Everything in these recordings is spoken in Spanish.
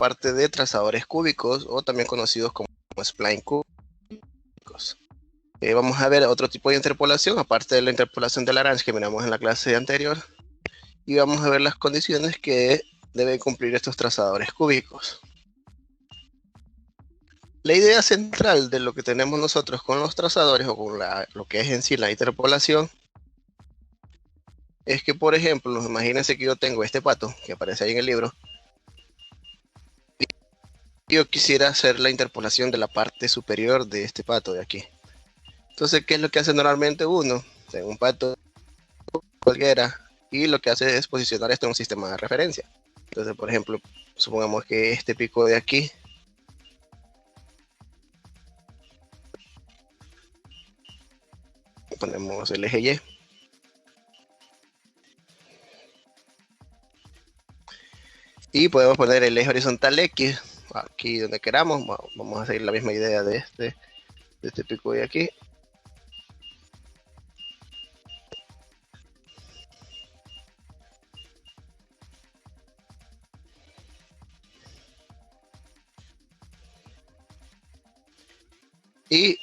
parte de trazadores cúbicos o también conocidos como spline cúbicos. Vamos a ver otro tipo de interpolación, aparte de la interpolación de Lagrange que miramos en la clase anterior, y vamos a ver las condiciones que deben cumplir estos trazadores cúbicos. La idea central de lo que tenemos nosotros con los trazadores o con lo que es en sí la interpolación es que, por ejemplo, imagínense que yo tengo este pato que aparece ahí en el libro y yo quisiera hacer la interpolación de la parte superior de este pato de aquí. Entonces, ¿qué es lo que hace normalmente uno? Tengo un pato cualquiera y lo que hace es posicionar esto en un sistema de referencia. Entonces, por ejemplo, supongamos que este pico de aquí ponemos el eje Y. Y podemos poner el eje horizontal X aquí donde queramos. Vamos a seguir la misma idea de este pico de aquí. Y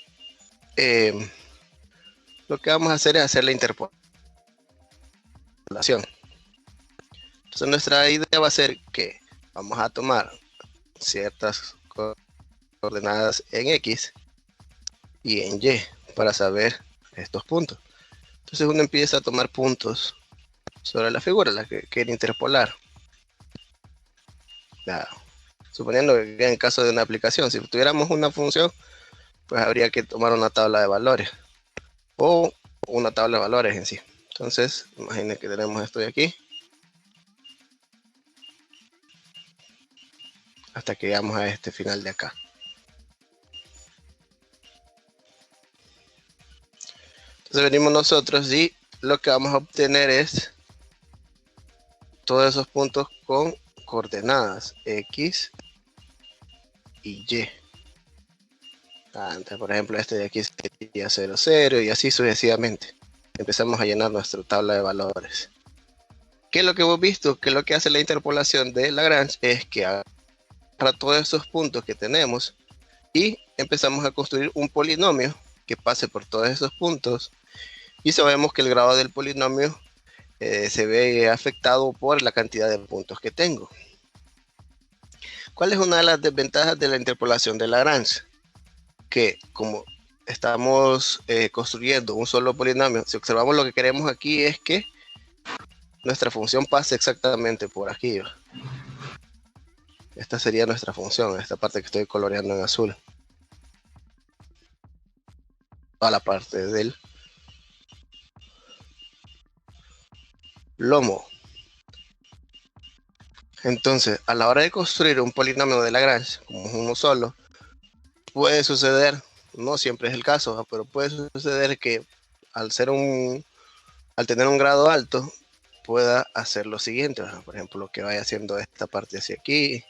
lo que vamos a hacer es hacer la interpolación. Entonces nuestra idea va a ser que vamos a tomar ciertas coordenadas en X y en Y para saber estos puntos. Entonces uno empieza a tomar puntos sobre la figura, la que quiere interpolar. Ya, suponiendo que en caso de una aplicación, si tuviéramos una función, pues habría que tomar una tabla de valores o una tabla de valores en sí. Entonces, imaginen que tenemos esto de aquí hasta que llegamos a este final de acá. Entonces venimos nosotros y lo que vamos a obtener es todos esos puntos con coordenadas X y Y. Entonces, por ejemplo, este de aquí sería 0, 0 y así sucesivamente. Empezamos a llenar nuestra tabla de valores. ¿Qué es lo que hemos visto? Que lo que hace la interpolación de Lagrange es que agarra todos esos puntos que tenemos y empezamos a construir un polinomio que pase por todos esos puntos y sabemos que el grado del polinomio se ve afectado por la cantidad de puntos que tengo. ¿Cuál es una de las desventajas de la interpolación de Lagrange? Que como estamos construyendo un solo polinomio, si observamos lo que queremos aquí es que nuestra función pase exactamente por aquí. Esta sería nuestra función, esta parte que estoy coloreando en azul. Toda la parte del lomo. Entonces, a la hora de construir un polinomio de Lagrange, como es uno solo, puede suceder, no siempre es el caso, pero puede suceder que al tener un grado alto, pueda hacer lo siguiente, por ejemplo, que vaya haciendo esta parte hacia aquí.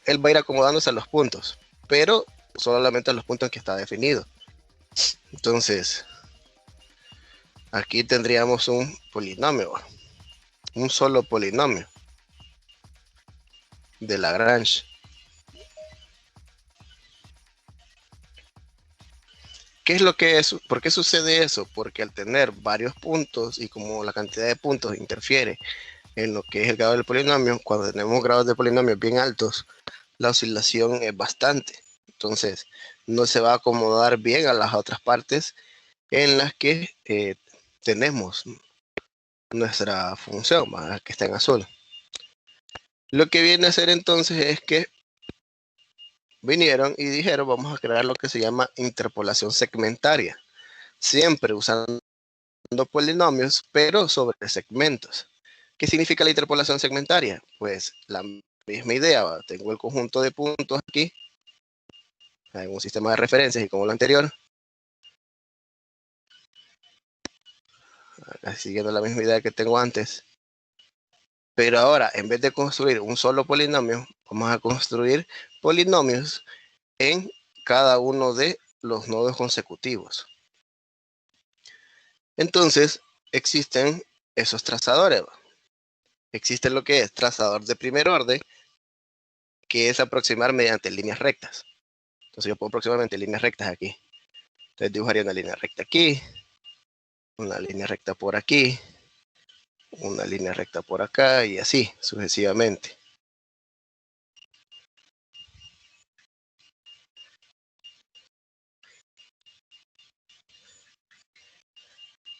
Él va a ir acomodándose a los puntos, pero solamente a los puntos en que está definido. Entonces, aquí tendríamos un polinomio, un solo polinomio de Lagrange. ¿Qué es lo que es? ¿Por qué sucede eso? Porque al tener varios puntos y como la cantidad de puntos interfiere en lo que es el grado del polinomio, cuando tenemos grados de polinomio bien altos, la oscilación es bastante. Entonces, no se va a acomodar bien a las otras partes en las que tenemos nuestra función, que está en azul. Lo que viene a hacer entonces es que vinieron y dijeron, vamos a crear lo que se llama interpolación segmentaria, siempre usando polinomios, pero sobre segmentos. ¿Qué significa la interpolación segmentaria? Pues la misma idea, tengo el conjunto de puntos aquí, en un sistema de referencias y como lo anterior, siguiendo la misma idea que tengo antes, pero ahora en vez de construir un solo polinomio, vamos a construir polinomios en cada uno de los nodos consecutivos. Entonces, existen esos trazadores. Existe lo que es trazador de primer orden, que es aproximar mediante líneas rectas. Entonces yo puedo aproximar mediante líneas rectas aquí. Entonces dibujaría una línea recta aquí, una línea recta por aquí, una línea recta por acá y así sucesivamente.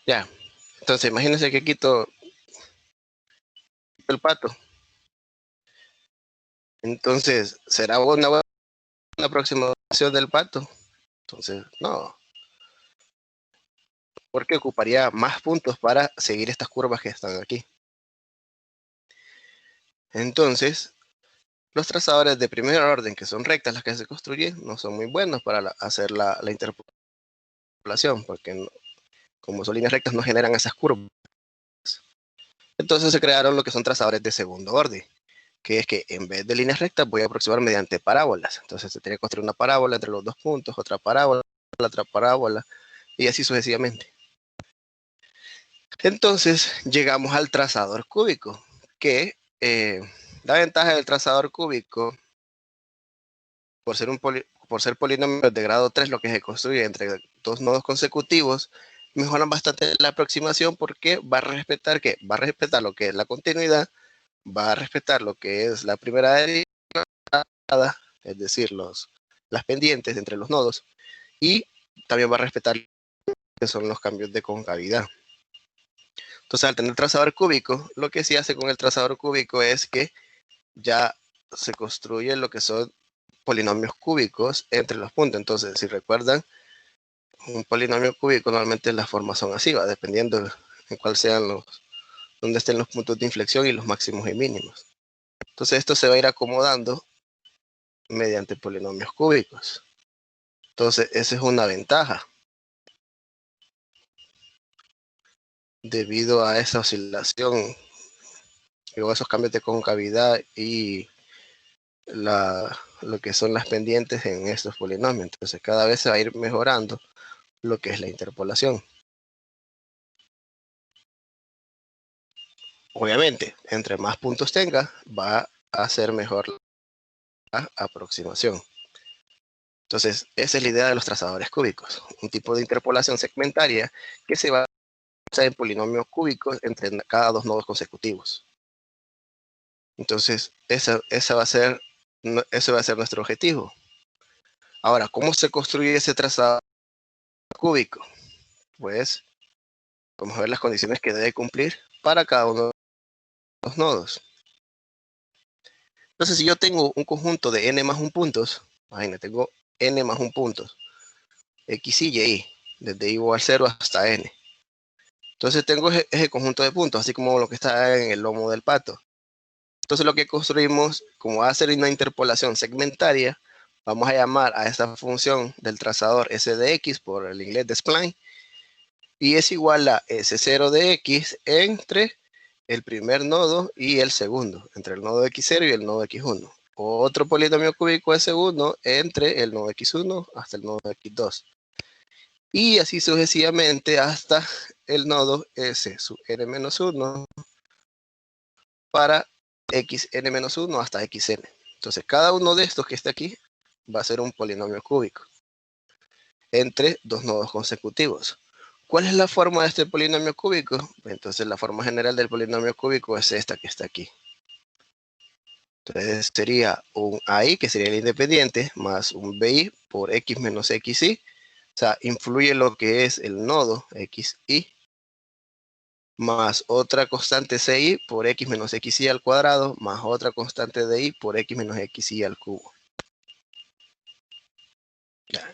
Ya, entonces imagínense que quito el pato. Entonces, ¿será una buena aproximación del pato? Entonces, no. Porque ocuparía más puntos para seguir estas curvas que están aquí. Entonces, los trazadores de primer orden, que son rectas las que se construyen, no son muy buenos para hacer la interpolación, porque como son líneas rectas no generan esas curvas. Entonces se crearon lo que son trazadores de segundo orden, que es que en vez de líneas rectas voy a aproximar mediante parábolas. Entonces se tiene que construir una parábola entre los dos puntos, otra parábola, y así sucesivamente. Entonces llegamos al trazador cúbico, que la ventaja del trazador cúbico, por ser polinomios de grado 3, lo que se construye entre dos nodos consecutivos, mejoran bastante la aproximación porque va a respetar lo que es la continuidad, va a respetar lo que es la primera derivada, es decir, las pendientes entre los nodos, y también va a respetar que son los cambios de concavidad. Entonces, al tener trazador cúbico, lo que se hace con el trazador cúbico es que ya se construye lo que son polinomios cúbicos entre los puntos. Entonces, si recuerdan, un polinomio cúbico normalmente las formas son así, va dependiendo de cuál sean donde estén los puntos de inflexión y los máximos y mínimos. Entonces, esto se va a ir acomodando mediante polinomios cúbicos. Entonces, esa es una ventaja. Debido a esa oscilación, o esos cambios de concavidad y lo que son las pendientes en estos polinomios. Entonces, cada vez se va a ir mejorando lo que es la interpolación. Obviamente, entre más puntos tenga, va a ser mejor la aproximación. Entonces, esa es la idea de los trazadores cúbicos, un tipo de interpolación segmentaria que se basa en polinomios cúbicos entre cada dos nodos consecutivos. Entonces, ese va a ser nuestro objetivo. Ahora, ¿cómo se construye ese trazado cúbico? Pues, vamos a ver las condiciones que debe cumplir para cada uno de los nodos. Entonces, si yo tengo un conjunto de n más 1 puntos, imagínate, tengo n más 1 puntos, x, y, desde y igual 0 hasta n. Entonces tengo ese conjunto de puntos, así como lo que está en el lomo del pato. Entonces lo que construimos, como va a ser una interpolación segmentaria, vamos a llamar a esa función del trazador s de x por el inglés de spline, y es igual a s0 de x entre el primer nodo y el segundo, entre el nodo x0 y el nodo x1. Otro polinomio cúbico s1 entre el nodo x1 hasta el nodo x2. Y así sucesivamente hasta el nodo s sub n-1 para xn-1 hasta xn. Entonces cada uno de estos que está aquí va a ser un polinomio cúbico entre dos nodos consecutivos. ¿Cuál es la forma de este polinomio cúbico? Entonces la forma general del polinomio cúbico es esta que está aquí. Entonces sería un AI, que sería el independiente, más un BI por x menos xy. O sea, influye lo que es el nodo xy, más otra constante ci por x menos xy al cuadrado, más otra constante de y por x menos xy al cubo.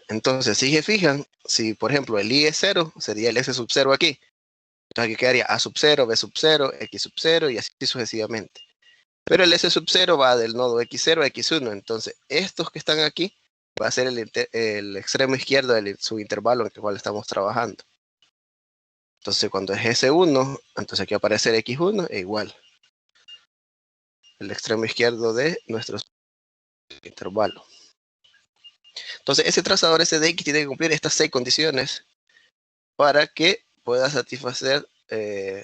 Entonces, si se fijan, si por ejemplo el y es 0, sería el s sub 0 aquí. Entonces aquí quedaría a sub 0, b sub 0, x sub 0 y así sucesivamente. Pero el s sub 0 va del nodo x0 a x1. Entonces, estos que están aquí va a ser el extremo izquierdo del subintervalo en el cual estamos trabajando. Entonces, cuando es S1, entonces aquí va a aparecer X1 e igual. El extremo izquierdo de nuestro intervalo. Entonces, ese trazador S de X tiene que cumplir estas 6 condiciones para que pueda satisfacer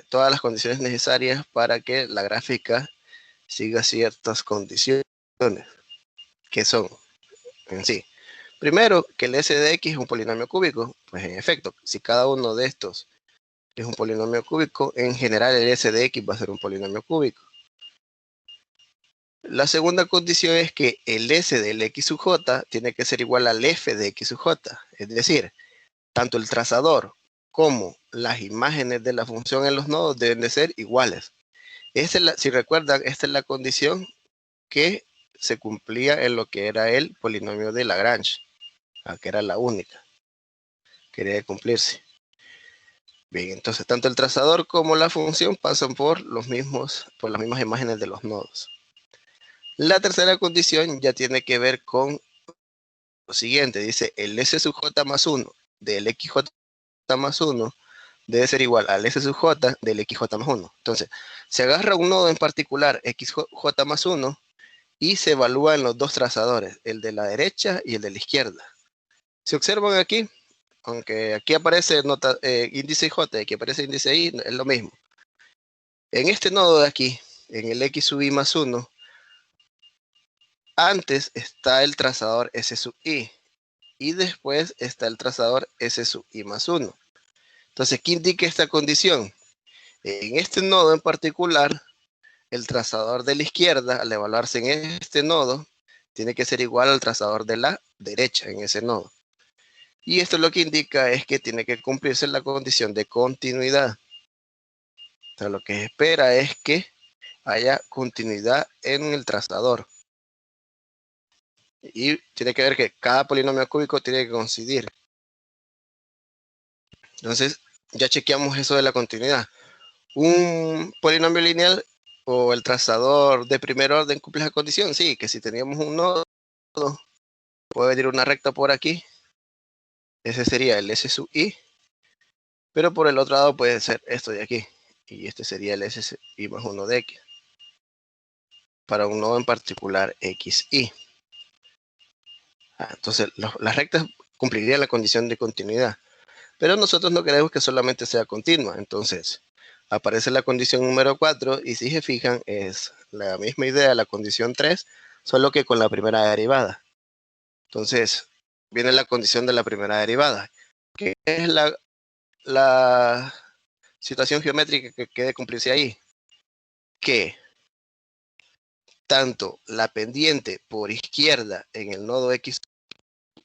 todas las condiciones necesarias para que la gráfica siga ciertas condiciones, que son en sí. Primero, que el S de X es un polinomio cúbico. Pues en efecto, si cada uno de estos es un polinomio cúbico, en general el S de X va a ser un polinomio cúbico. La segunda condición es que el S del X sub J tiene que ser igual al F de X sub J. Es decir, tanto el trazador como las imágenes de la función en los nodos deben de ser iguales. Si recuerdan, esta es la condición que se cumplía en lo que era el polinomio de Lagrange, que era la única que debe cumplirse. Bien, entonces tanto el trazador como la función pasan por las mismas imágenes de los nodos. La tercera condición ya tiene que ver con lo siguiente, dice el S sub J más 1 del XJ más 1 debe ser igual al S sub J del XJ más 1. Entonces, se agarra un nodo en particular, XJ más 1, y se evalúan los dos trazadores, el de la derecha y el de la izquierda. Si observan aquí, aunque aquí aparece índice J y aquí aparece índice I, es lo mismo. En este nodo de aquí, en el X sub I más 1, antes está el trazador S sub I y después está el trazador S sub I más 1. Entonces, ¿qué indica esta condición? En este nodo en particular, el trazador de la izquierda, al evaluarse en este nodo, tiene que ser igual al trazador de la derecha en ese nodo. Y esto lo que indica es que tiene que cumplirse la condición de continuidad. O sea, lo que espera es que haya continuidad en el trazador. Y tiene que ver que cada polinomio cúbico tiene que coincidir. Entonces, ya chequeamos eso de la continuidad. Un polinomio lineal o el trazador de primer orden cumple esa condición. Sí, que si teníamos un nodo, puede venir una recta por aquí. Ese sería el S sub I. Pero por el otro lado puede ser esto de aquí. Y este sería el S sub I más 1 de X. Para un nodo en particular XI. Entonces, las rectas cumplirían la condición de continuidad. Pero nosotros no queremos que solamente sea continua. Entonces, aparece la condición número 4 y si se fijan es la misma idea, la condición 3, solo que con la primera derivada. Entonces, viene la condición de la primera derivada, que es la situación geométrica que quede cumplirse ahí. Que tanto la pendiente por izquierda en el nodo X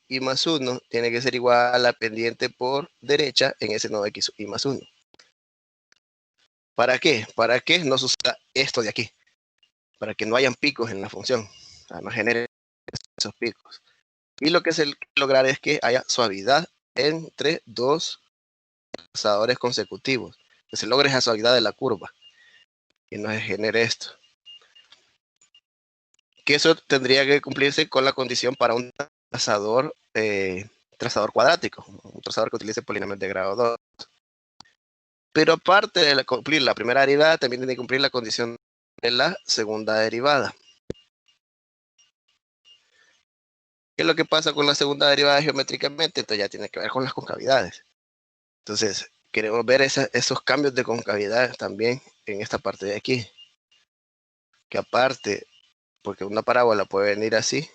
y más 1 tiene que ser igual a la pendiente por derecha en ese nodo X y más 1. ¿Para qué? Para que no suceda esto de aquí. Para que no hayan picos en la función. O sea, no genere esos picos. Y lo que se quiere lograr es que haya suavidad entre dos trazadores consecutivos. Que se logre esa suavidad de la curva. Y no se genere esto. Que eso tendría que cumplirse con la condición para un trazador cuadrático. Un trazador que utilice polinomios de grado 2. Pero aparte de cumplir la primera derivada, también tiene que cumplir la condición de la segunda derivada. ¿Qué es lo que pasa con la segunda derivada geométricamente? Entonces ya tiene que ver con las concavidades. Entonces, queremos ver esos cambios de concavidad también en esta parte de aquí. Que aparte, porque una parábola puede venir así,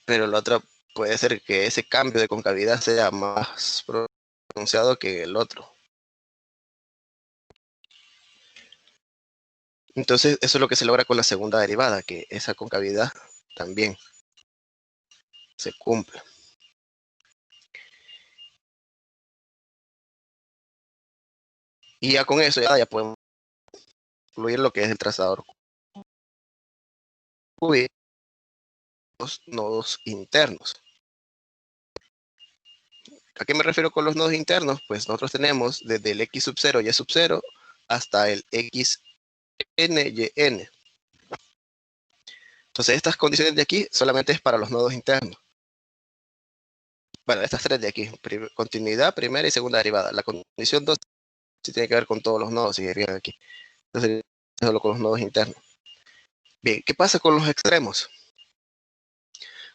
pero la otra puede ser que ese cambio de concavidad sea más pronunciado que el otro. Entonces, eso es lo que se logra con la segunda derivada, que esa concavidad también se cumple. Y ya con eso ya podemos incluir lo que es el trazador cúbico, los nodos internos. ¿A qué me refiero con los nodos internos? Pues nosotros tenemos desde el X sub 0 y sub 0 hasta el XN y N. Entonces estas condiciones de aquí solamente es para los nodos internos. Bueno, estas tres de aquí, continuidad, primera y segunda derivada. La condición 2 sí tiene que ver con todos los nodos, si fijan aquí. Entonces, solo con los nodos internos. Bien, ¿qué pasa con los extremos?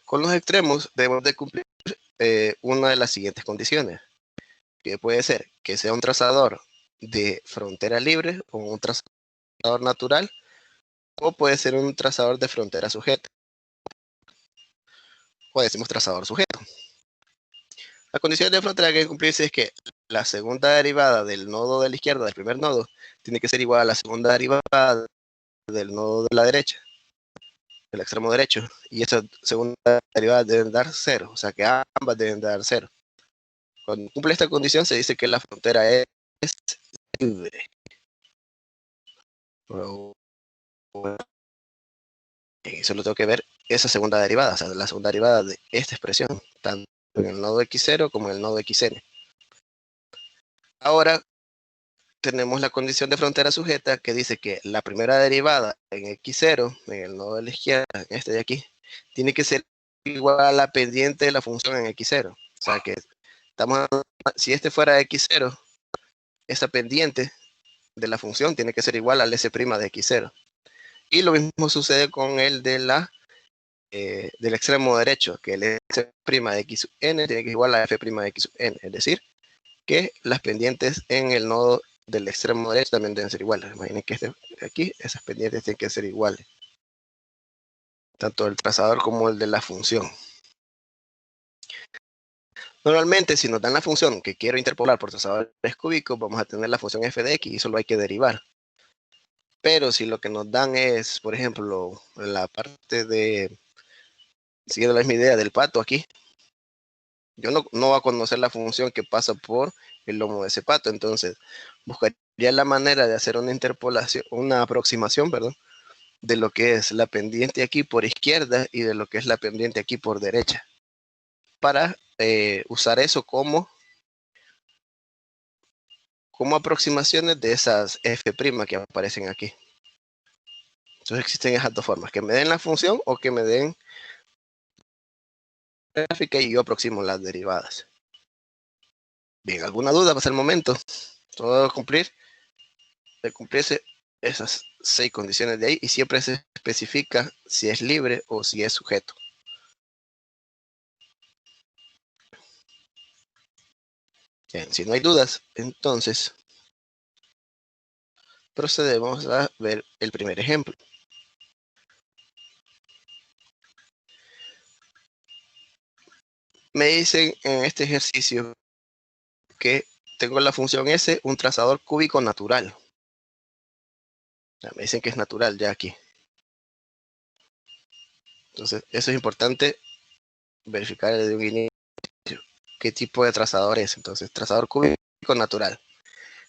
Con los extremos debemos de cumplir una de las siguientes condiciones. que puede ser que sea un trazador de frontera libre o un trazador natural, o puede ser un trazador de frontera sujeta, o decimos trazador sujeto. La condición de frontera que hay que cumplirse es que la segunda derivada del nodo de la izquierda, del primer nodo, tiene que ser igual a la segunda derivada del nodo de la derecha, del extremo derecho, y esa segunda derivada deben dar 0, o sea que ambas deben dar 0. Cuando cumple esta condición se dice que la frontera es libre. Solo tengo que ver esa segunda derivada, o sea, la segunda derivada de esta expresión, tanto en el nodo x0 como en el nodo xn. Ahora tenemos la condición de frontera sujeta que dice que la primera derivada en x0, en el nodo de la izquierda, en este de aquí, tiene que ser igual a la pendiente de la función en x0. O sea que si este fuera x0, esta pendiente de la función tiene que ser igual al s' de x0. Y lo mismo sucede con el de del extremo derecho, que el s' de xn tiene que ser igual a f' de xn, es decir, que las pendientes en el nodo del extremo derecho también deben ser iguales. Imaginen que aquí, esas pendientes tienen que ser iguales, tanto el trazador como el de la función. Normalmente, si nos dan la función que quiero interpolar por trazadores cúbicos, vamos a tener la función f de x y solo hay que derivar. Pero si lo que nos dan es, por ejemplo, la parte de, siguiendo la misma idea del pato aquí, yo no voy a conocer la función que pasa por el lomo de ese pato, entonces buscaría la manera de hacer una interpolación, una aproximación, perdón, de lo que es la pendiente aquí por izquierda y de lo que es la pendiente aquí por derecha, para usar eso como aproximaciones de esas f' que aparecen aquí. Entonces existen esas dos formas, que me den la función o que me den la gráfica y yo aproximo las derivadas. Bien, ¿alguna duda hasta el momento? Todo debe cumplir, de cumplirse esas 6 condiciones de ahí y siempre se especifica si es libre o si es sujeto. Bien, si no hay dudas, entonces procedemos a ver el primer ejemplo. Me dicen en este ejercicio que tengo la función S, un trazador cúbico natural. Ya me dicen que es natural ya aquí. Entonces, eso es importante verificar desde un inicio qué tipo de trazador es. Entonces, trazador cúbico natural.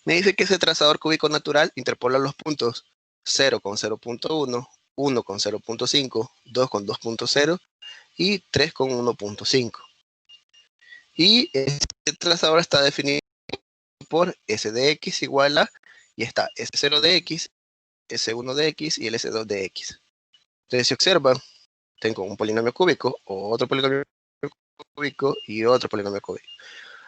Me dice que ese trazador cúbico natural interpola los puntos 0 con 0.1, 1 con 0.5, 2 con 2.0 y 3 con 1.5. Y este trazador está definido por S de x igual a, y está S0 de x, S1 de x y el S2 de x. Entonces, si observan, tengo un polinomio cúbico, otro polinomio cúbico y otro polinomio cúbico.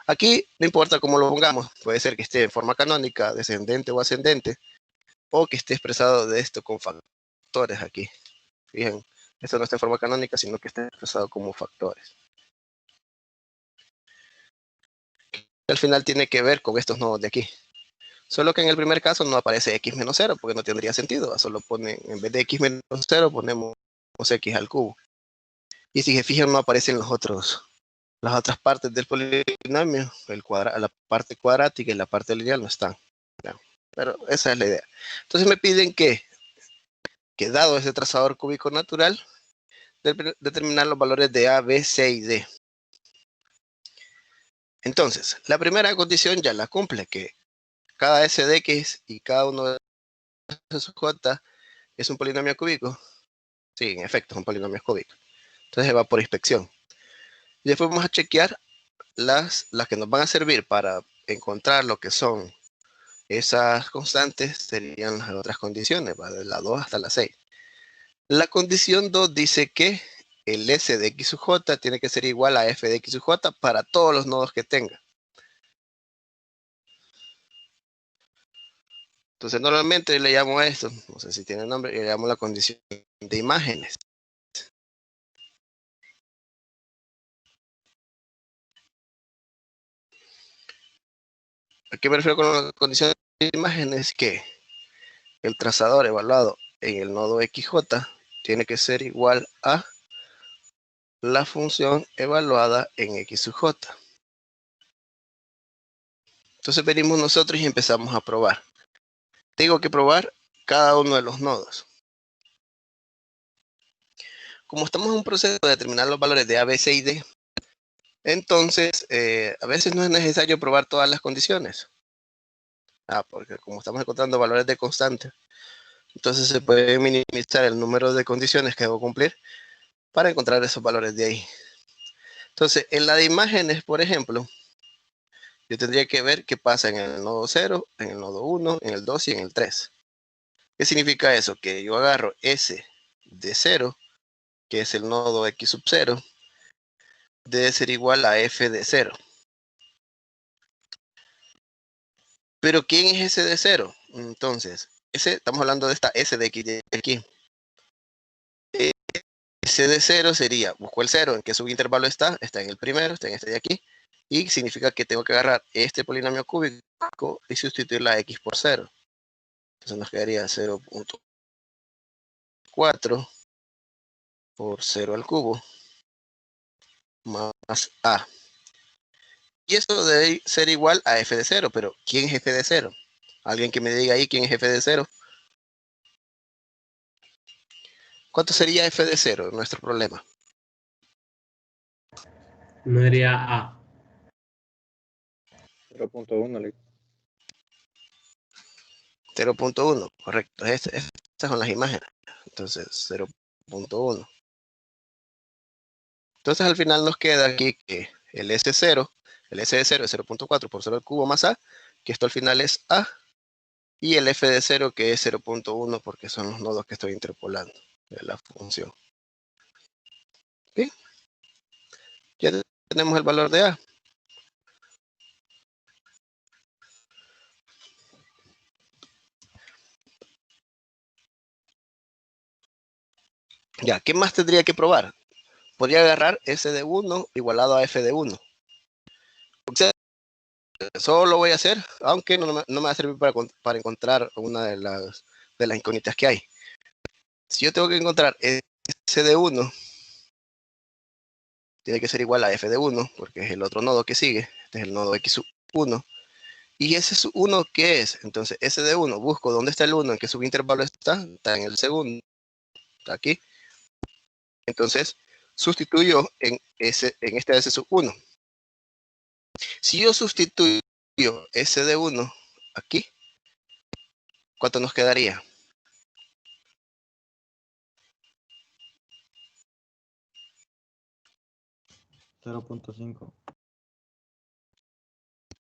Aquí no importa cómo lo pongamos, puede ser que esté en forma canónica, descendente o ascendente, o que esté expresado de esto con factores aquí. Fíjense, esto no está en forma canónica, sino que está expresado como factores. Al final tiene que ver con estos nodos de aquí. Solo que en el primer caso no aparece x menos 0, porque no tendría sentido. Solo pone, en vez de x menos 0, ponemos x al cubo. Y si se fijan, no aparecen las otras partes del polinomio. La parte cuadrática y la parte lineal no están. Pero esa es la idea. Entonces me piden que dado ese trazador cúbico natural, determinar los valores de A, B, C y D. Entonces, la primera condición ya la cumple, que cada S de X y cada uno de esos J es un polinomio cúbico. Sí, en efecto, es un polinomio cúbico. Entonces va por inspección. Y después vamos a chequear las que nos van a servir para encontrar lo que son esas constantes, serían las otras condiciones, ¿va? De la 2 hasta la 6. La condición 2 dice que el S de X sub J tiene que ser igual a F de X sub J para todos los nodos que tenga. Entonces normalmente le llamo a esto, no sé si tiene nombre, le llamo la condición de imágenes. ¿A qué me refiero con la condición de imagen? Es que el trazador evaluado en el nodo XJ tiene que ser igual a la función evaluada en X sub J. Entonces venimos nosotros y empezamos a probar. Tengo que probar cada uno de los nodos. Como estamos en un proceso de determinar los valores de A, B, C y D, entonces a veces no es necesario probar todas las condiciones. Porque como estamos encontrando valores de constante, entonces se puede minimizar el número de condiciones que debo cumplir para encontrar esos valores de ahí. Entonces, en la de imágenes, por ejemplo, yo tendría que ver qué pasa en el nodo 0, en el nodo 1, en el 2 y en el 3. ¿Qué significa eso? Que yo agarro S de 0, que es el nodo X sub 0, debe ser igual a F de 0. Pero ¿quién es S de 0? Entonces, estamos hablando de esta S de X de aquí. S de 0 sería, busco el 0, ¿en qué subintervalo está? Está en el primero, está en este de aquí. Y significa que tengo que agarrar este polinomio cúbico y sustituir la X por 0. Entonces nos quedaría 0.4 por 0 al cubo más A. Y esto debe ser igual a F de 0, pero ¿quién es F de 0? Alguien que me diga ahí quién es F de 0. ¿Cuánto sería F de 0? Nuestro problema. No sería A. 0.1. 0.1, correcto. Estas son las imágenes. Entonces, 0.1. Entonces, al final nos queda aquí que el S0, el S de 0 es 0.4 por 0 al cubo más A, que esto al final es A, y el F de 0 que es 0.1 porque son los nodos que estoy interpolando de la función. Bien. Ya tenemos el valor de A. Ya, ¿qué más tendría que probar? Podría agarrar S de 1 igualado a F de 1. O sea, solo lo voy a hacer, aunque no me va a servir para encontrar una de las incógnitas que hay. Si yo tengo que encontrar S de 1, tiene que ser igual a F de 1, porque es el otro nodo que sigue. Este es el nodo X sub 1. ¿Y ese sub 1 qué es? Entonces, S de 1, busco dónde está el 1, en qué subintervalo está. Está en el segundo, está aquí. Entonces, sustituyo en este S sub 1. Si yo sustituyo S de 1 aquí, ¿cuánto nos quedaría? 0.5.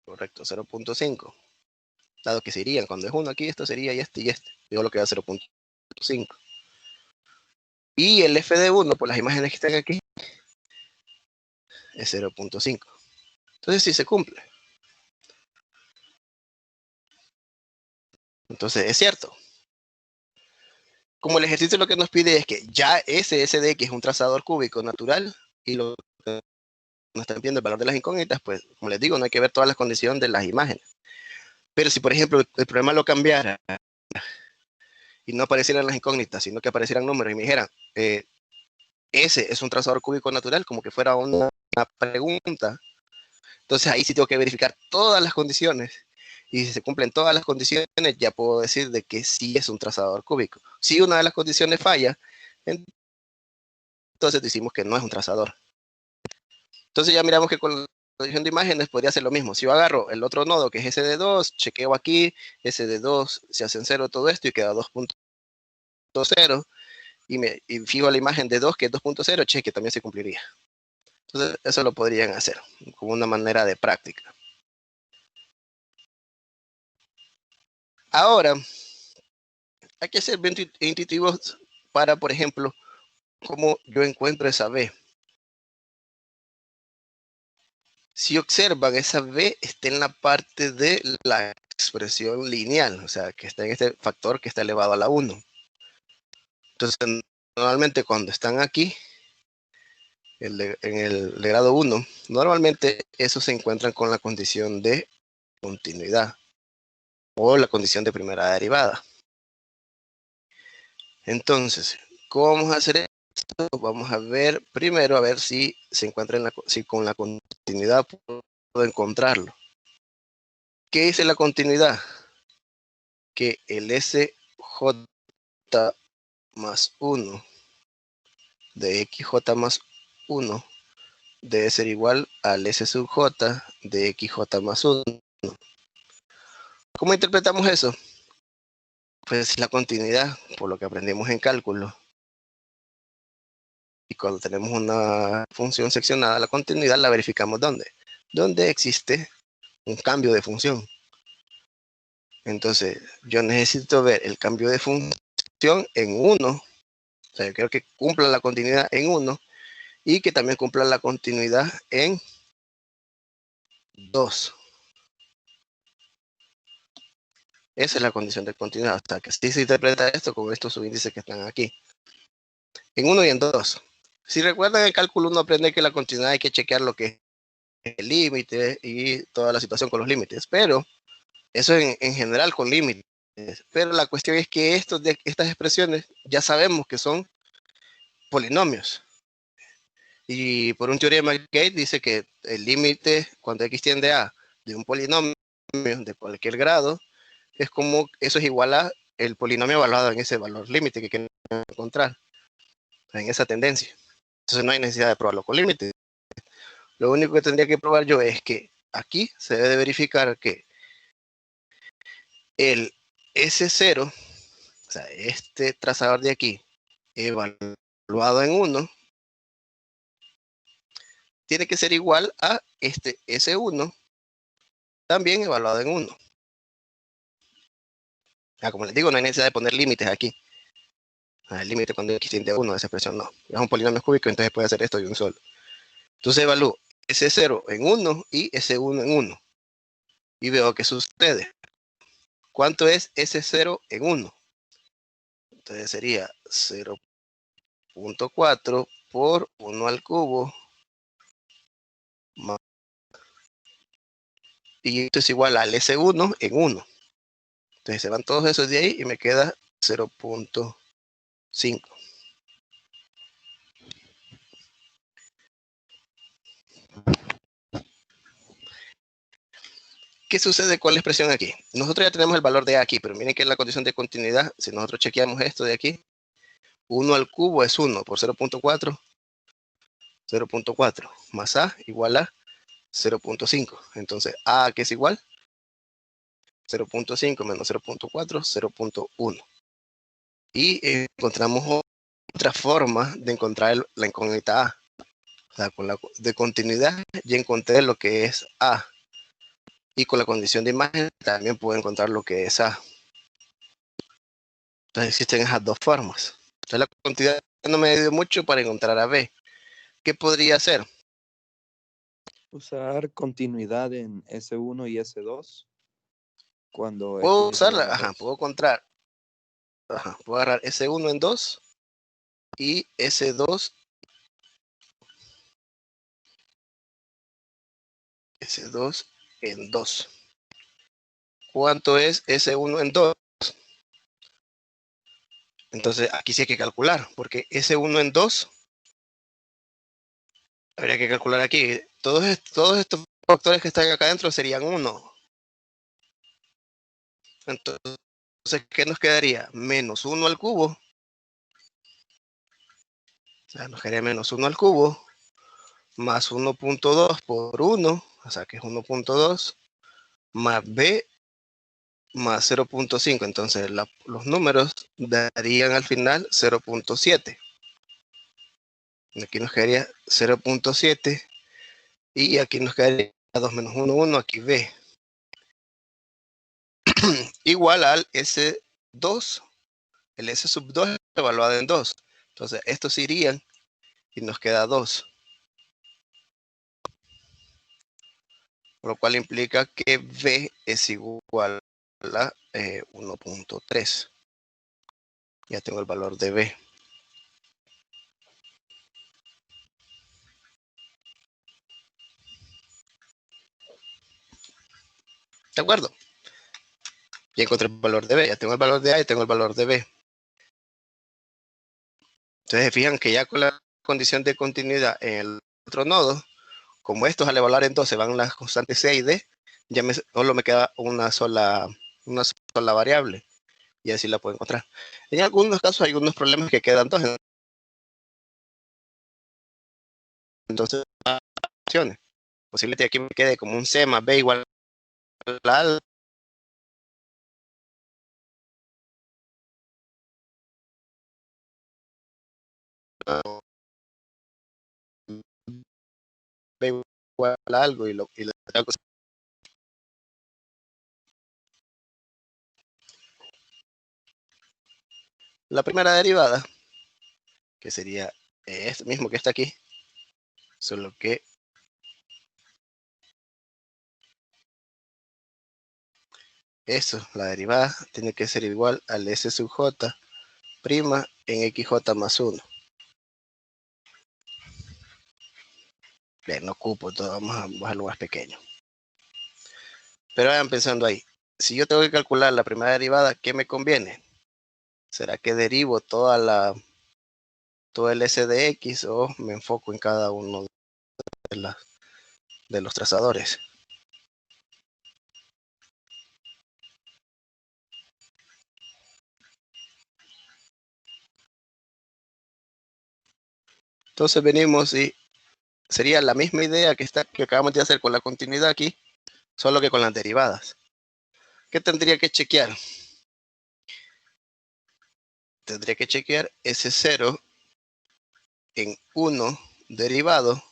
Correcto, 0.5. Dado que se irían, cuando es 1 aquí, esto sería y este. Yo lo queda 0.5. Y el F de 1, por las imágenes que están aquí, es 0.5. Entonces sí se cumple. Entonces es cierto. Como el ejercicio lo que nos pide es que ya ese SDX es un trazador cúbico natural y lo que nos están pidiendo el valor de las incógnitas, pues como les digo, no hay que ver todas las condiciones de las imágenes. Pero si por ejemplo el problema lo cambiara y no aparecieran las incógnitas, sino que aparecieran números y me dijeran, ese es un trazador cúbico natural, como que fuera una pregunta, entonces ahí sí tengo que verificar todas las condiciones. Y si se cumplen todas las condiciones, ya puedo decir de que sí es un trazador cúbico. Si una de las condiciones falla, entonces decimos que no es un trazador. Entonces ya miramos que con la condición de imágenes podría ser lo mismo. Si yo agarro el otro nodo que es ese de 2, chequeo aquí, ese de 2 se hacen 0 todo esto y queda 2.0 y fijo la imagen de 2 que es 2.0, cheque, también se cumpliría. Entonces eso lo podrían hacer como una manera de práctica. Ahora, hay que ser bien intuitivos para, por ejemplo, cómo yo encuentro esa B. Si observan, esa B está en la parte de la expresión lineal, o sea, que está en este factor que está elevado a la 1. Entonces, normalmente cuando están aquí, en el de grado 1, normalmente esos se encuentran con la condición de continuidad o la condición de primera derivada. Entonces, ¿cómo vamos a hacer esto? Vamos a ver primero a ver si se encuentra si con la continuidad puedo encontrarlo. ¿Qué dice la continuidad? Que el SJ más 1 de XJ más 1 debe ser igual al S sub J de XJ más 1. ¿Cómo interpretamos eso? Pues la continuidad, por lo que aprendimos en cálculo. Y cuando tenemos una función seccionada, la continuidad la verificamos ¿dónde? Donde existe un cambio de función. Entonces, yo necesito ver el cambio de función en 1. O sea, yo quiero que cumpla la continuidad en 1 y que también cumpla la continuidad en 2. Esa es la condición de continuidad. Hasta que sí se interpreta esto con estos subíndices que están aquí. En 1 y en 2. Si recuerdan el cálculo, uno aprende que la continuidad hay que chequear lo que es el límite y toda la situación con los límites. Pero eso en general con límites. Pero la cuestión es que estas expresiones ya sabemos que son polinomios. Y por un teorema de Gate dice que el límite cuando x tiende a de un polinomio de cualquier grado es como eso es igual a el polinomio evaluado en ese valor límite que quieren encontrar en esa tendencia. Entonces no hay necesidad de probarlo con límites. Lo único que tendría que probar yo es que aquí se debe de verificar que el S0, o sea, este trazador de aquí, evaluado en 1, tiene que ser igual a este S1, también evaluado en 1. Como les digo, no hay necesidad de poner límites aquí. El límite cuando x tiende a 1, esa expresión no. Es un polinomio cúbico, entonces puede hacer esto de un solo. Entonces evalúo S0 en 1 y S1 en 1. Y veo qué sucede. ¿Cuánto es S0 en 1? Entonces sería 0.4 por 1 al cubo. Y esto es igual al S1 en 1. Entonces se van todos esos de ahí y me queda 0.5. ¿Qué sucede con la expresión aquí? Nosotros ya tenemos el valor de A aquí, pero miren que es la condición de continuidad. Si nosotros chequeamos esto de aquí, 1 al cubo es 1 por 0.4, 0.4 más A igual a 0.5. Entonces, A que es igual 0.5 menos 0.4, 0.1. Y encontramos otra forma de encontrar la incógnita A. O sea, con la de continuidad ya encontré lo que es A. Y con la condición de imagen también puedo encontrar lo que es A. Entonces existen esas dos formas. Entonces la continuidad no me ayuda mucho para encontrar a B. ¿Qué podría hacer? Usar continuidad en S1 y S2 cuando Puedo X es usarla, igual a 2. puedo encontrar, puedo agarrar S1 en 2 y S2 en 2. ¿Cuánto es S1 en 2? Entonces aquí sí hay que calcular, porque S1 en 2, habría que calcular aquí. Todos estos factores que están acá adentro serían 1. Entonces, ¿qué nos quedaría? Menos 1 al cubo. O sea, nos quedaría menos 1 al cubo, más 1.2 por 1, o sea que es 1.2, más B, más 0.5. Entonces los números darían al final 0.7. Aquí nos quedaría 0.7 y aquí nos quedaría 2 menos 1, 1, aquí B. Igual al S2, el S sub 2 evaluado en 2. Entonces estos irían y nos queda 2. Lo cual implica que B es igual a 1.3. Ya tengo el valor de B. ¿De acuerdo? Ya encontré el valor de B, ya tengo el valor de A y tengo el valor de B. Entonces se fijan que ya con la condición de continuidad en el otro nodo, como estos al evaluar en 2 se van las constantes C y D, ya solo me queda una sola variable y así la puedo encontrar. En algunos casos hay algunos problemas que quedan dos, entonces opciones. Posiblemente aquí me quede como un C más B igual a algo. B igual a algo y la cosa. La primera derivada, que sería esto mismo que está aquí, solo que eso, la derivada, tiene que ser igual al S sub J prima en XJ más 1. Bien, no ocupo todo, vamos a bajarlo más pequeño. Pero vayan pensando ahí, si yo tengo que calcular la primera derivada, ¿qué me conviene? ¿Será que derivo todo el S de X o me enfoco en cada uno de los trazadores? Entonces venimos y sería la misma idea que acabamos de hacer con la continuidad aquí, solo que con las derivadas. ¿Qué tendría que chequear? Tendría que chequear S0 en 1 derivado,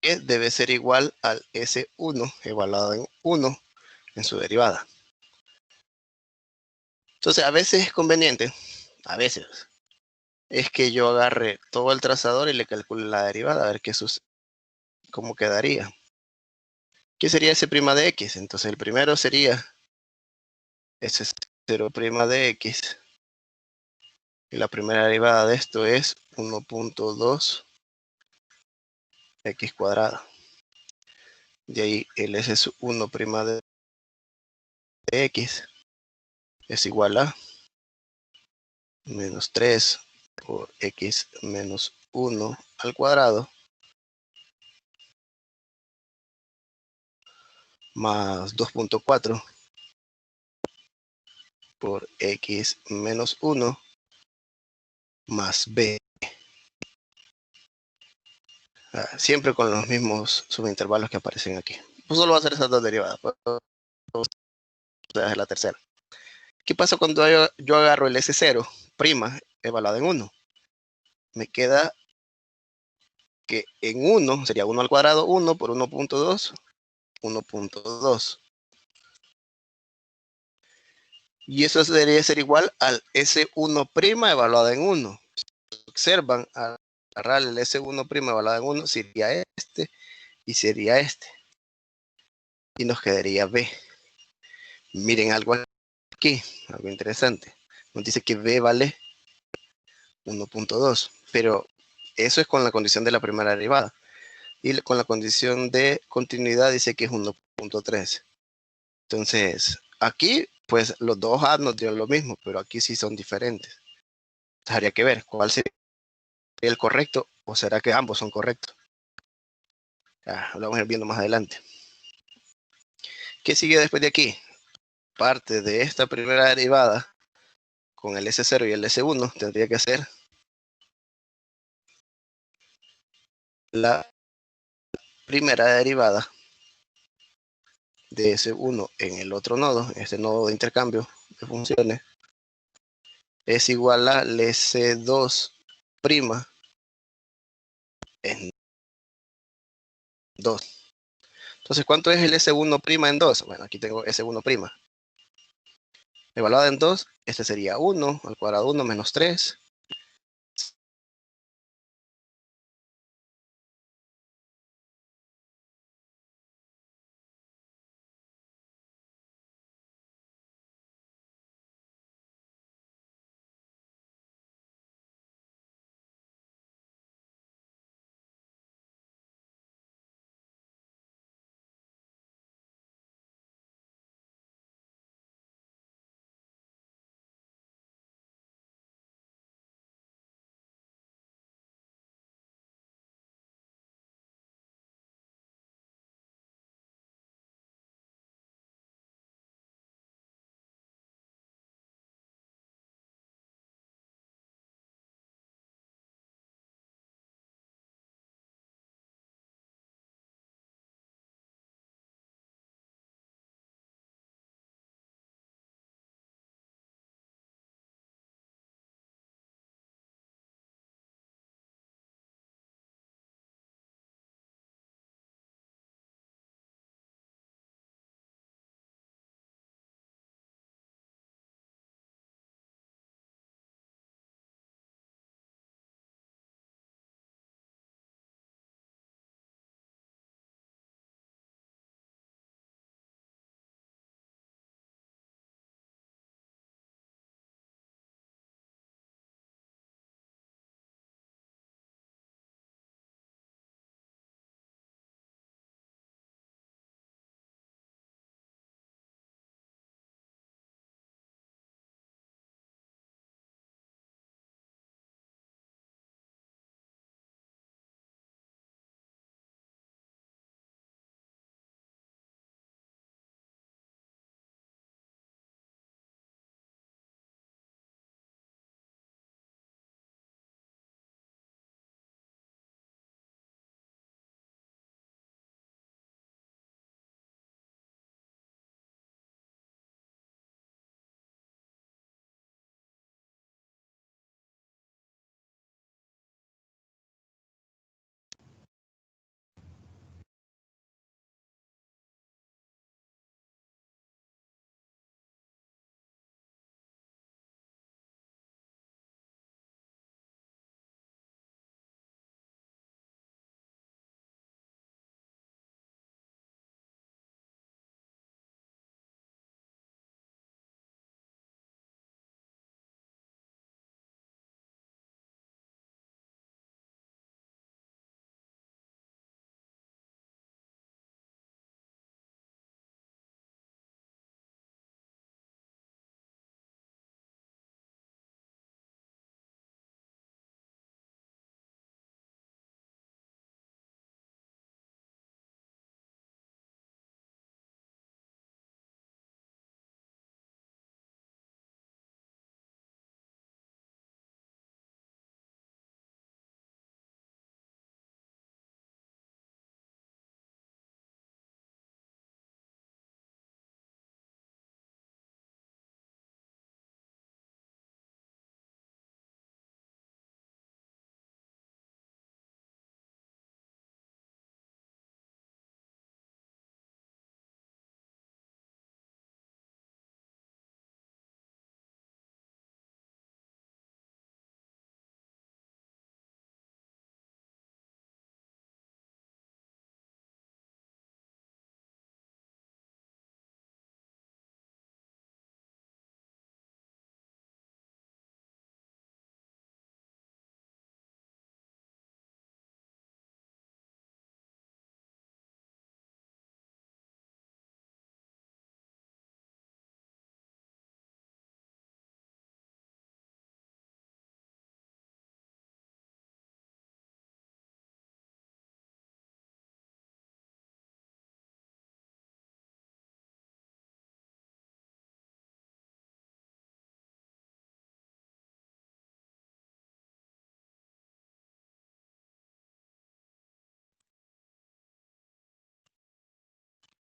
que debe ser igual al S1 evaluado en 1 en su derivada. Entonces, a veces es conveniente, a veces, es que yo agarre todo el trazador y le calcule la derivada, a ver cómo quedaría. ¿Qué sería S' de X? Entonces, el primero sería S0' de X. Y la primera derivada de esto es 1.2 X cuadrado. De ahí el S1' de X es igual a menos 3 por X menos 1 al cuadrado más 2.4 por X menos 1 más B. Siempre con los mismos subintervalos que aparecen aquí. Pues solo va a ser esas dos derivadas. Pues, es la tercera. ¿Qué pasa cuando yo agarro el S0' evaluado en 1? Me queda que en 1 sería 1 al cuadrado, 1 por 1.2, 1.2. Y eso debería ser igual al S1' evaluado en 1. Observan, al agarrar el S1' evaluado en 1, sería este y sería este. Y nos quedaría B. Miren algo aquí, algo interesante. Nos dice que B vale 1.2, pero eso es con la condición de la primera derivada. Y con la condición de continuidad dice que es 1.3. Entonces, aquí, pues los dos A nos dieron lo mismo, pero aquí sí son diferentes. Entonces, habría que ver cuál sería el correcto o será que ambos son correctos. Lo vamos a ir viendo más adelante. ¿Qué sigue después de aquí? Parte de esta primera derivada con el S0 y el S1 tendría que ser la primera derivada de S1 en el otro nodo, este nodo de intercambio de funciones, es igual a S2' en 2. Entonces, ¿cuánto es el S1' en 2? Bueno, aquí tengo S1'. Evaluada en 2, este sería 1 al cuadrado 1 menos 3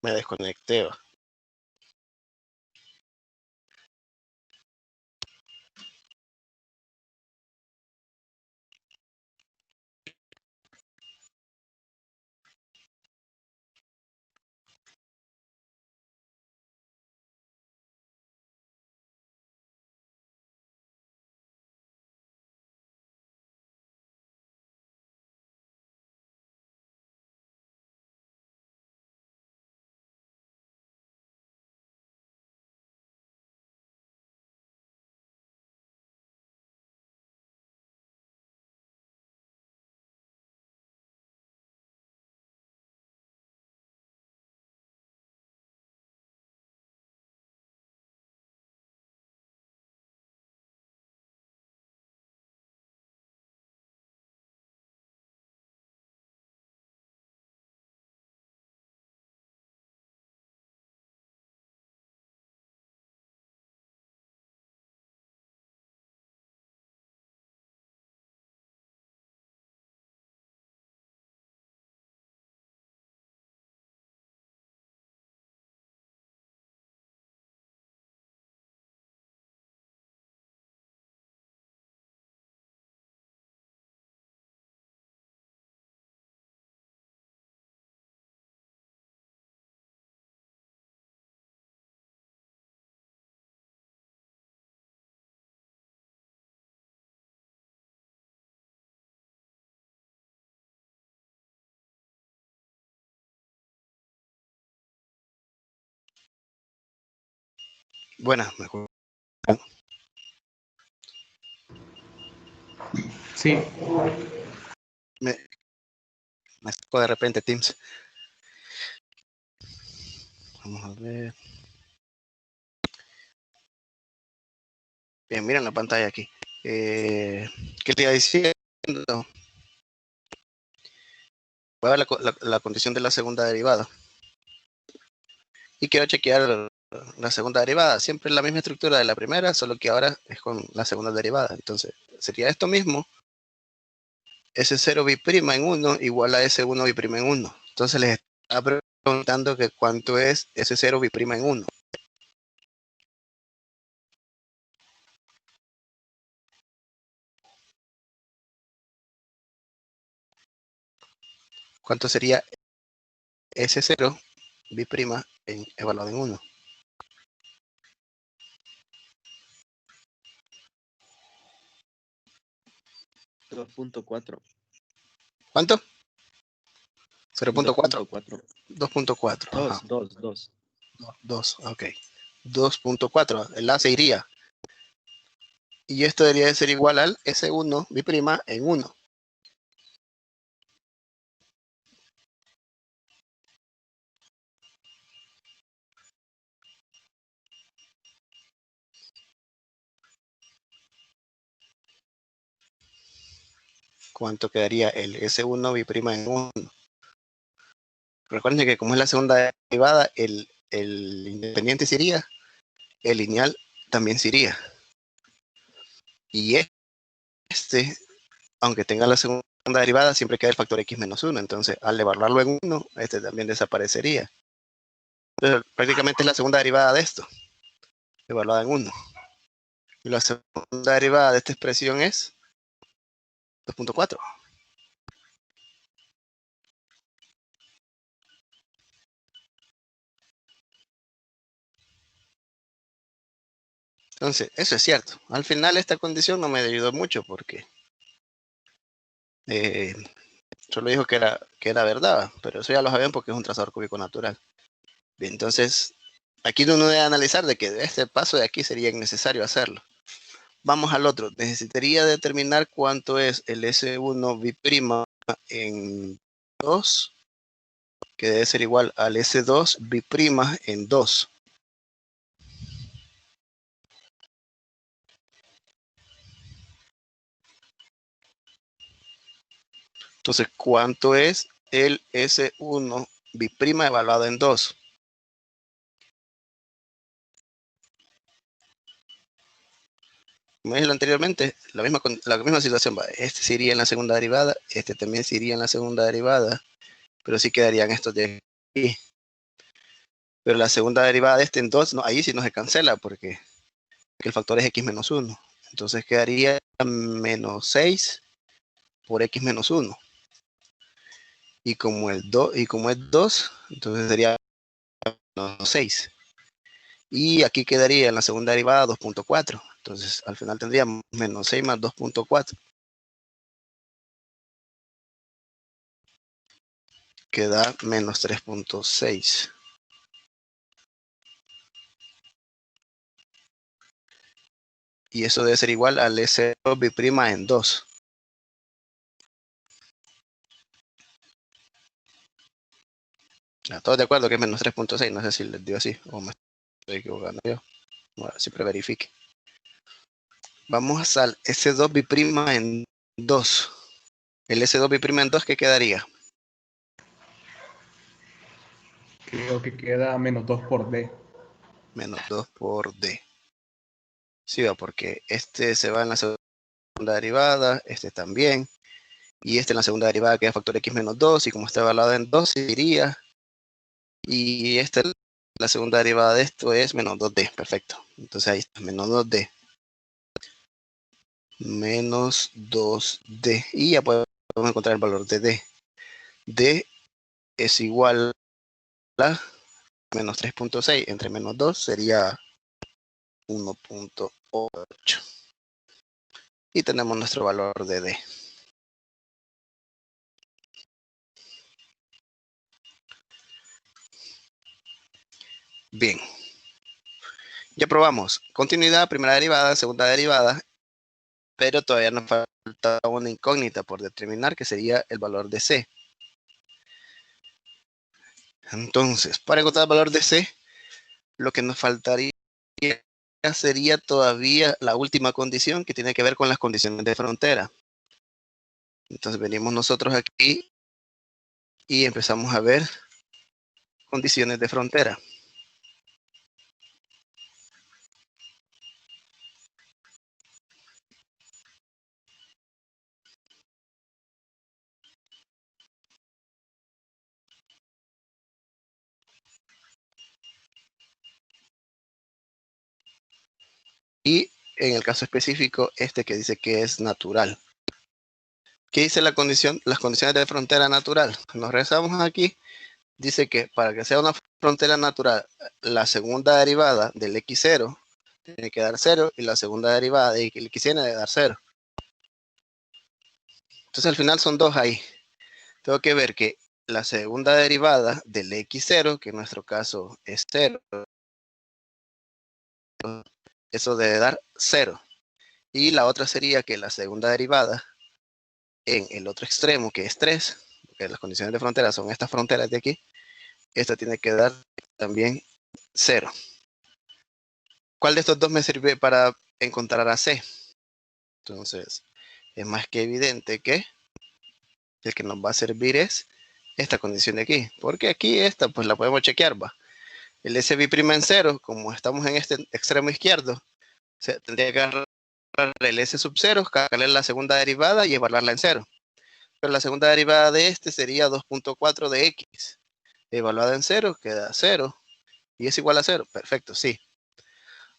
Me desconecté. Buenas, mejor. Sí. Me sacó de repente Teams. Vamos a ver. Bien, miren la pantalla aquí. ¿Qué te iba diciendo? Voy a ver la condición de la segunda derivada. Y quiero chequear la segunda derivada. Siempre es la misma estructura de la primera, solo que ahora es con la segunda derivada. Entonces, sería esto mismo. S0 bi'prima en 1 igual a S1 bi'prima en 1. Entonces les está preguntando que cuánto es S0 bi'prima en 1. ¿Cuánto sería S0 bi'prima evaluado en 1? 2.4. ¿Cuánto? 0.4. 2.4. 2.4. Ajá. 2. 2, ok. 2.4, el A se iría. Y esto debería de ser igual al S1 bi'prima en 1. ¿Cuánto quedaría el S1 bi'prima en 1? Recuerden que como es la segunda derivada, el independiente se iría, el lineal también se iría. Y este, aunque tenga la segunda derivada, siempre queda el factor x menos 1. Entonces, al evaluarlo en 1, este también desaparecería. Entonces, prácticamente es la segunda derivada de esto, evaluada en 1. Y la segunda derivada de esta expresión es 2.4. Entonces, eso es cierto. Al final esta condición no me ayudó mucho porque solo dijo que era verdad, pero eso ya lo saben porque es un trazador cúbico natural. Bien, entonces, aquí uno debe analizar de que este paso de aquí sería innecesario hacerlo. Vamos al otro. Necesitaría determinar cuánto es el S1 bi'prima en 2, que debe ser igual al S2 bi'prima en 2. Entonces, ¿cuánto es el S1 bi'prima evaluado en 2? Como dije anteriormente, la misma situación va. Este se iría en la segunda derivada, este también se iría en la segunda derivada, pero sí quedarían estos de aquí. Pero la segunda derivada de este en 2, no, ahí sí no se cancela porque el factor es x menos 1. Entonces quedaría menos 6 por x menos 1. Y como es 2, entonces sería menos 6. Y aquí quedaría en la segunda derivada 2.4. Entonces al final tendríamos menos 6 más 2.4. Que da menos 3.6. Y eso debe ser igual al S2 B' en 2. ¿Todos de acuerdo que es menos 3.6? No sé si les dio así o me estoy equivocando yo. Bueno, siempre verifique. Vamos al S2 B' en 2. El S2 B' en 2, ¿qué quedaría? Creo que queda menos 2 por D. Menos 2 por D. Sí, va, porque este se va en la segunda derivada, este también. Y este en la segunda derivada queda factor x menos 2. Y como está evaluado en 2, se iría. Y esta, la segunda derivada de esto es menos 2D. Perfecto. Entonces ahí está, menos 2D. Menos 2D. Y ya podemos encontrar el valor de D. D es igual a menos 3.6 entre menos 2 sería 1.8. Y tenemos nuestro valor de D. Bien. Ya probamos continuidad, primera derivada, segunda derivada, pero todavía nos falta una incógnita por determinar, que sería el valor de C. Entonces, para encontrar el valor de C, lo que nos faltaría sería todavía la última condición, que tiene que ver con las condiciones de frontera. Entonces venimos nosotros aquí y empezamos a ver condiciones de frontera. Y en el caso específico, este que dice que es natural. ¿Qué dice la condición? Las condiciones de frontera natural. Nos regresamos aquí. Dice que para que sea una frontera natural, la segunda derivada del x0 tiene que dar 0 y la segunda derivada del x debe dar 0. Entonces al final son dos ahí. Tengo que ver que la segunda derivada del x0, que en nuestro caso es 0, eso debe dar 0. Y la otra sería que la segunda derivada en el otro extremo, que es 3, porque las condiciones de frontera son estas fronteras de aquí, esta tiene que dar también 0. ¿Cuál de estos dos me sirve para encontrar a C? Entonces, es más que evidente que el que nos va a servir es esta condición de aquí. Porque aquí esta, pues la podemos chequear, va. El SB' en 0, como estamos en este extremo izquierdo, se tendría que agarrar el S sub 0, calcular la segunda derivada y evaluarla en 0. Pero la segunda derivada de este sería 2.4 de X. Evaluada en 0, queda 0. Y es igual a 0. Perfecto, sí.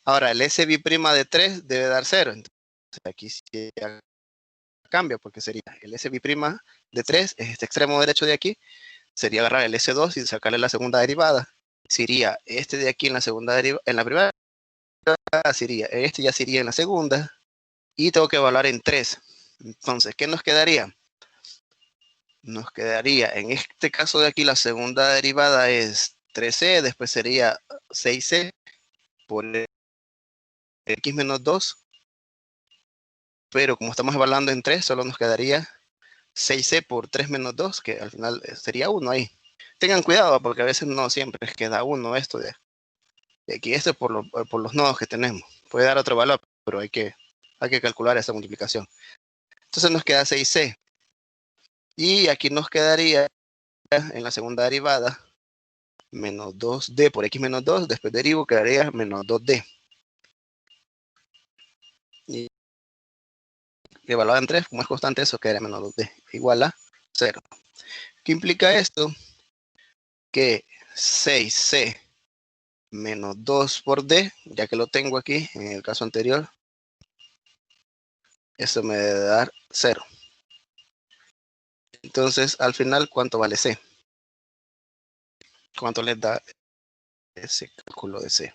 Ahora, el SB' de 3 debe dar 0. Entonces, aquí sí cambia, porque sería el SB' de 3, es este extremo derecho de aquí, sería agarrar el S2 y sacarle la segunda derivada. Sería este de aquí en la segunda derivada, en la primera sería, este ya sería en la segunda, y tengo que evaluar en 3. Entonces, ¿qué nos quedaría? Nos quedaría, en este caso de aquí, la segunda derivada es 3c, después sería 6c por x menos 2, pero como estamos evaluando en 3, solo nos quedaría 6c por 3 menos 2, que al final sería 1 ahí. Tengan cuidado, porque a veces no siempre queda 1 esto de aquí. Esto es por los nodos que tenemos. Puede dar otro valor, pero hay que calcular esa multiplicación. Entonces nos queda 6c. Y aquí nos quedaría en la segunda derivada menos 2d por x menos 2, después derivo, quedaría menos 2d. Y evaluado en 3, como es constante, eso quedaría menos 2d, igual a 0. ¿Qué implica esto? Que 6c menos 2 por D, ya que lo tengo aquí en el caso anterior. Eso me debe dar 0. Entonces, al final, ¿cuánto vale C? ¿Cuánto les da ese cálculo de C?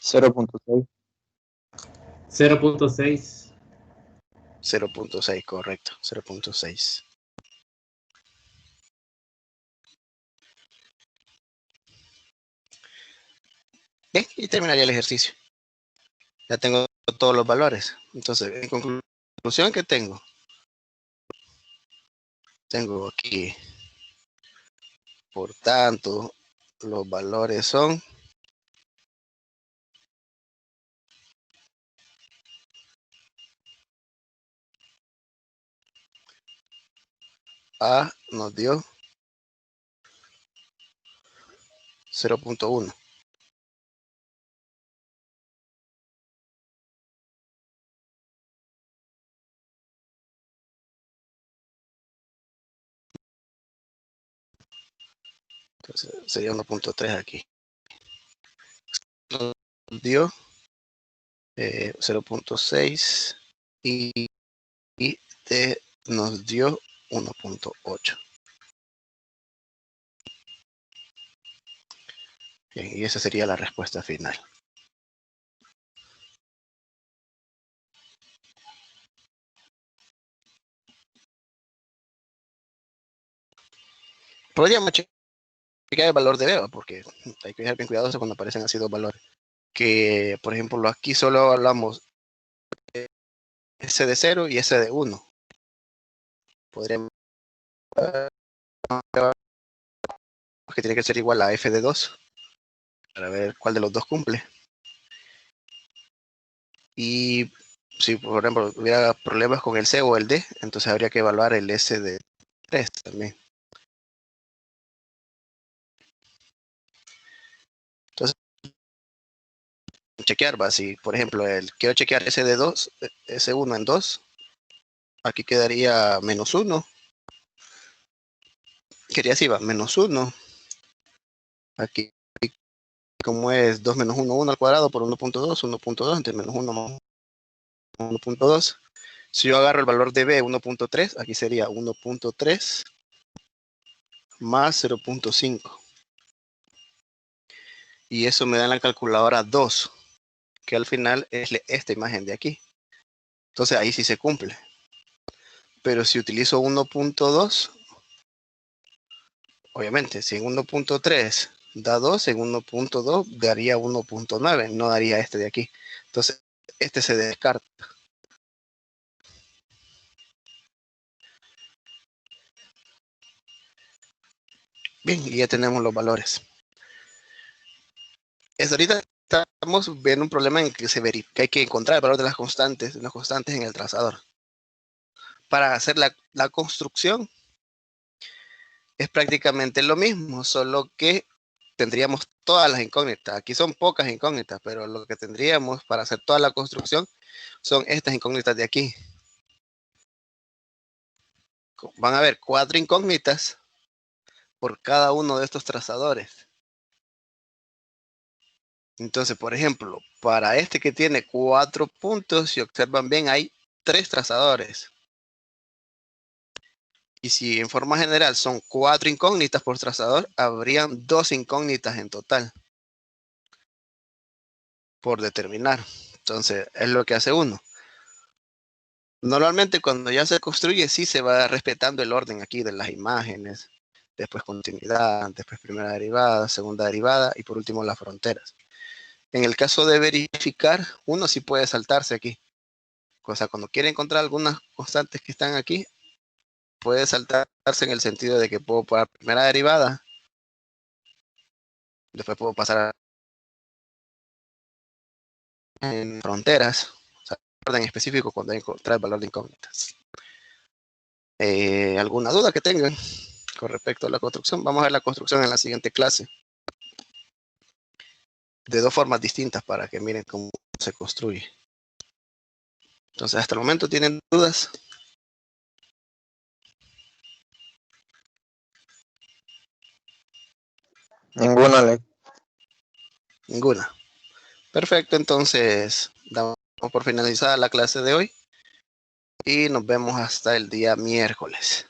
$0.6. 0.6. 0.6, correcto. 0.6. Bien, y terminaría el ejercicio. Ya tengo todos los valores. Entonces, en conclusión, ¿qué tengo? Tengo aquí, por tanto, los valores son A nos dio 0.1. Entonces sería 1.3 aquí. Nos dio 0.6 y T nos dio 1.8. Bien, y esa sería la respuesta final. Podríamos checar el valor de B, porque hay que ser bien cuidadoso cuando aparecen así dos valores. Que, por ejemplo, aquí solo hablamos S de 0 y S de 1. Podríamos que tiene que ser igual a F de 2 para ver cuál de los dos cumple. Y si, por ejemplo, hubiera problemas con el C o el D, entonces habría que evaluar el S de 3 también. Entonces, chequear, va, si por ejemplo quiero chequear S de 2, S1 en 2, aquí quedaría menos 1. Quería así, va, menos 1. Aquí, como es 2 menos 1, 1 al cuadrado por 1.2, 1.2, entre menos 1 más 1.2. Si yo agarro el valor de B, 1.3, aquí sería 1.3 más 0.5. Y eso me da en la calculadora 2, que al final es esta imagen de aquí. Entonces ahí sí se cumple. Pero si utilizo 1.2, obviamente, si en 1.3 da 2, en 1.2 daría 1.9, no daría este de aquí. Entonces, este se descarta. Bien, y ya tenemos los valores. Ahorita estamos viendo un problema en que hay que encontrar el valor de las constantes en el trazador. Para hacer la construcción es prácticamente lo mismo, solo que tendríamos todas las incógnitas. Aquí son pocas incógnitas, pero lo que tendríamos para hacer toda la construcción son estas incógnitas de aquí. Van a haber 4 incógnitas por cada uno de estos trazadores. Entonces, por ejemplo, para este que tiene 4 puntos, si observan bien, hay 3 trazadores. Y si en forma general son 4 incógnitas por trazador, habrían 2 incógnitas en total por determinar. Entonces, es lo que hace uno. Normalmente cuando ya se construye, sí se va respetando el orden aquí de las imágenes, después continuidad, después primera derivada, segunda derivada y por último las fronteras. En el caso de verificar, uno sí puede saltarse aquí. O sea, cuando quiere encontrar algunas constantes que están aquí, puede saltarse en el sentido de que puedo poner primera derivada, después puedo pasar en fronteras, o sea, orden específico cuando hay que encontrar el valor de incógnitas. ¿Alguna duda que tengan con respecto a la construcción? Vamos a ver la construcción en la siguiente clase. De dos formas distintas para que miren cómo se construye. Entonces, hasta el momento, ¿tienen dudas? Ninguna, Alex. Ninguna. Perfecto, entonces damos por finalizada la clase de hoy y nos vemos hasta el día miércoles.